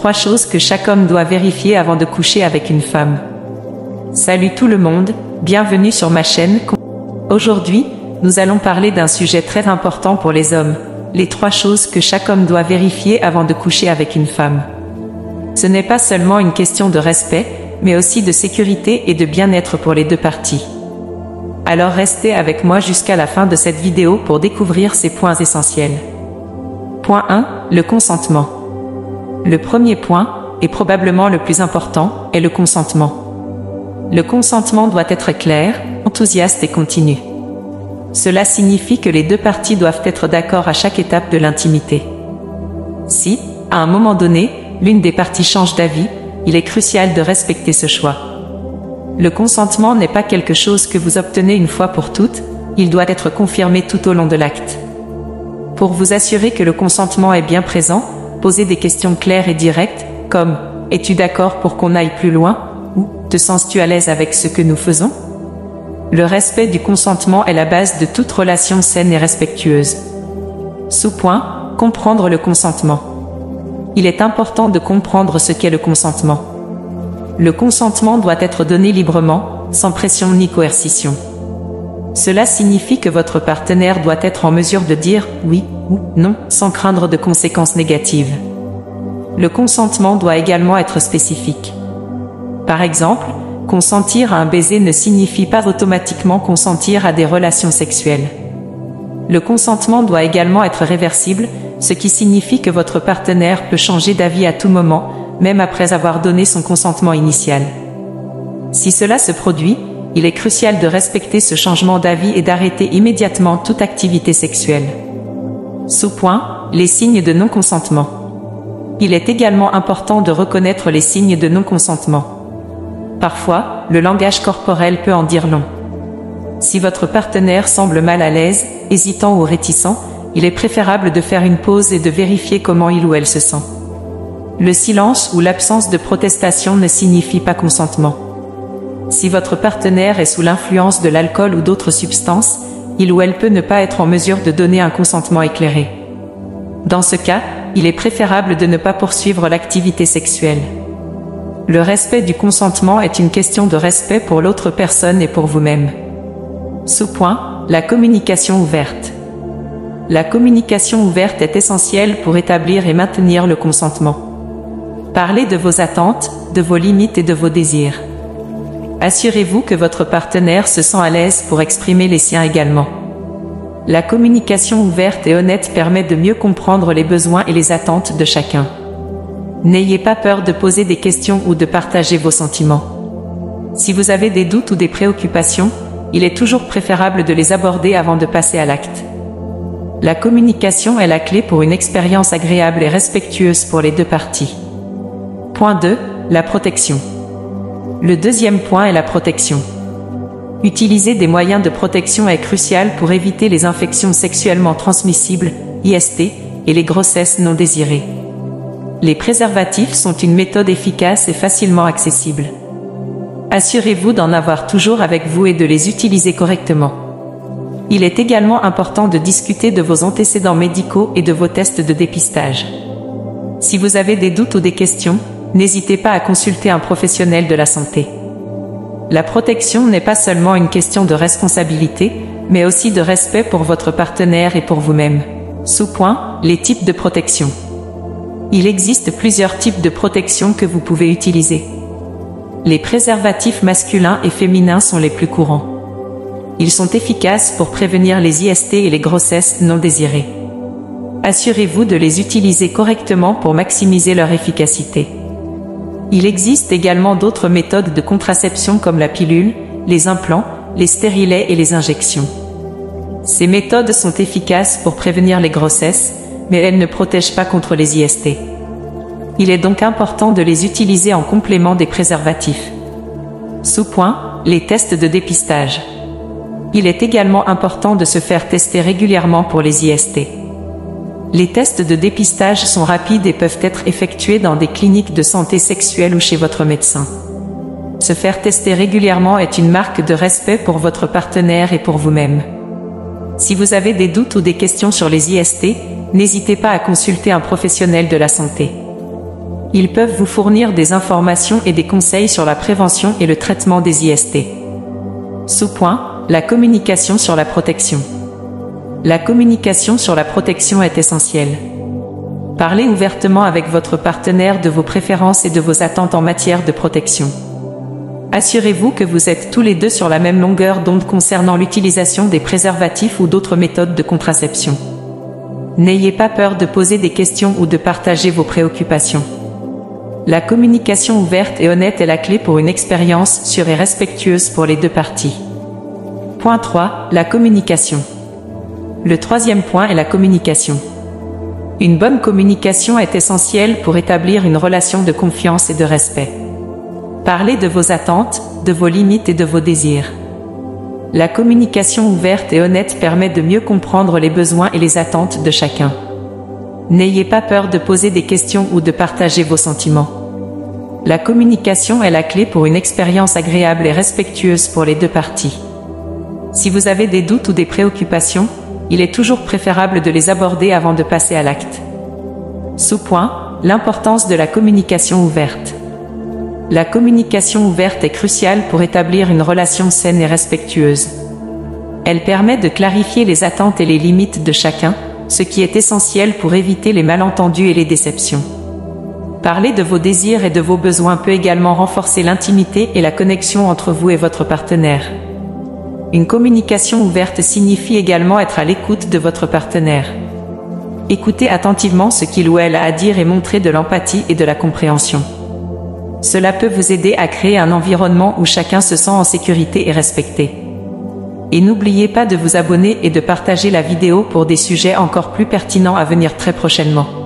3 choses que chaque homme doit vérifier avant de coucher avec une femme. Salut tout le monde, bienvenue sur ma chaîne. Aujourd'hui, nous allons parler d'un sujet très important pour les hommes, les 3 choses que chaque homme doit vérifier avant de coucher avec une femme. Ce n'est pas seulement une question de respect, mais aussi de sécurité et de bien-être pour les deux parties. Alors restez avec moi jusqu'à la fin de cette vidéo pour découvrir ces points essentiels. Point 1. Le consentement. Le premier point, et probablement le plus important, est le consentement. Le consentement doit être clair, enthousiaste et continu. Cela signifie que les deux parties doivent être d'accord à chaque étape de l'intimité. Si, à un moment donné, l'une des parties change d'avis, il est crucial de respecter ce choix. Le consentement n'est pas quelque chose que vous obtenez une fois pour toutes, il doit être confirmé tout au long de l'acte. Pour vous assurer que le consentement est bien présent, posez des questions claires et directes, comme « Es-tu d'accord pour qu'on aille plus loin ?» ou « Te sens-tu à l'aise avec ce que nous faisons ?» Le respect du consentement est la base de toute relation saine et respectueuse. Sous-point, comprendre le consentement. Il est important de comprendre ce qu'est le consentement. Le consentement doit être donné librement, sans pression ni coercition. Cela signifie que votre partenaire doit être en mesure de dire « oui » ou « non » sans craindre de conséquences négatives. Le consentement doit également être spécifique. Par exemple, consentir à un baiser ne signifie pas automatiquement consentir à des relations sexuelles. Le consentement doit également être réversible, ce qui signifie que votre partenaire peut changer d'avis à tout moment, même après avoir donné son consentement initial. Si cela se produit, il est crucial de respecter ce changement d'avis et d'arrêter immédiatement toute activité sexuelle. Sous-point, les signes de non-consentement. Il est également important de reconnaître les signes de non-consentement. Parfois, le langage corporel peut en dire long. Si votre partenaire semble mal à l'aise, hésitant ou réticent, il est préférable de faire une pause et de vérifier comment il ou elle se sent. Le silence ou l'absence de protestation ne signifie pas consentement. Si votre partenaire est sous l'influence de l'alcool ou d'autres substances, il ou elle peut ne pas être en mesure de donner un consentement éclairé. Dans ce cas, il est préférable de ne pas poursuivre l'activité sexuelle. Le respect du consentement est une question de respect pour l'autre personne et pour vous-même. Sous-point, la communication ouverte. La communication ouverte est essentielle pour établir et maintenir le consentement. Parlez de vos attentes, de vos limites et de vos désirs. Assurez-vous que votre partenaire se sent à l'aise pour exprimer les siens également. La communication ouverte et honnête permet de mieux comprendre les besoins et les attentes de chacun. N'ayez pas peur de poser des questions ou de partager vos sentiments. Si vous avez des doutes ou des préoccupations, il est toujours préférable de les aborder avant de passer à l'acte. La communication est la clé pour une expérience agréable et respectueuse pour les deux parties. Point 2. La protection. Le deuxième point est la protection. Utiliser des moyens de protection est crucial pour éviter les infections sexuellement transmissibles, IST, et les grossesses non désirées. Les préservatifs sont une méthode efficace et facilement accessible. Assurez-vous d'en avoir toujours avec vous et de les utiliser correctement. Il est également important de discuter de vos antécédents médicaux et de vos tests de dépistage. Si vous avez des doutes ou des questions, n'hésitez pas à consulter un professionnel de la santé. La protection n'est pas seulement une question de responsabilité, mais aussi de respect pour votre partenaire et pour vous-même. Sous-point, les types de protection. Il existe plusieurs types de protection que vous pouvez utiliser. Les préservatifs masculins et féminins sont les plus courants. Ils sont efficaces pour prévenir les IST et les grossesses non désirées. Assurez-vous de les utiliser correctement pour maximiser leur efficacité. Il existe également d'autres méthodes de contraception comme la pilule, les implants, les stérilets et les injections. Ces méthodes sont efficaces pour prévenir les grossesses, mais elles ne protègent pas contre les IST. Il est donc important de les utiliser en complément des préservatifs. Sous-point, les tests de dépistage. Il est également important de se faire tester régulièrement pour les IST. Les tests de dépistage sont rapides et peuvent être effectués dans des cliniques de santé sexuelle ou chez votre médecin. Se faire tester régulièrement est une marque de respect pour votre partenaire et pour vous-même. Si vous avez des doutes ou des questions sur les IST, n'hésitez pas à consulter un professionnel de la santé. Ils peuvent vous fournir des informations et des conseils sur la prévention et le traitement des IST. Sous-point, la communication sur la protection. La communication sur la protection est essentielle. Parlez ouvertement avec votre partenaire de vos préférences et de vos attentes en matière de protection. Assurez-vous que vous êtes tous les deux sur la même longueur d'onde concernant l'utilisation des préservatifs ou d'autres méthodes de contraception. N'ayez pas peur de poser des questions ou de partager vos préoccupations. La communication ouverte et honnête est la clé pour une expérience sûre et respectueuse pour les deux parties. Point 3. La communication. Le troisième point est la communication. Une bonne communication est essentielle pour établir une relation de confiance et de respect. Parlez de vos attentes, de vos limites et de vos désirs. La communication ouverte et honnête permet de mieux comprendre les besoins et les attentes de chacun. N'ayez pas peur de poser des questions ou de partager vos sentiments. La communication est la clé pour une expérience agréable et respectueuse pour les deux parties. Si vous avez des doutes ou des préoccupations, il est toujours préférable de les aborder avant de passer à l'acte. Sous-point, l'importance de la communication ouverte. La communication ouverte est cruciale pour établir une relation saine et respectueuse. Elle permet de clarifier les attentes et les limites de chacun, ce qui est essentiel pour éviter les malentendus et les déceptions. Parler de vos désirs et de vos besoins peut également renforcer l'intimité et la connexion entre vous et votre partenaire. Une communication ouverte signifie également être à l'écoute de votre partenaire. Écoutez attentivement ce qu'il ou elle a à dire et montrer de l'empathie et de la compréhension. Cela peut vous aider à créer un environnement où chacun se sent en sécurité et respecté. Et n'oubliez pas de vous abonner et de partager la vidéo pour des sujets encore plus pertinents à venir très prochainement.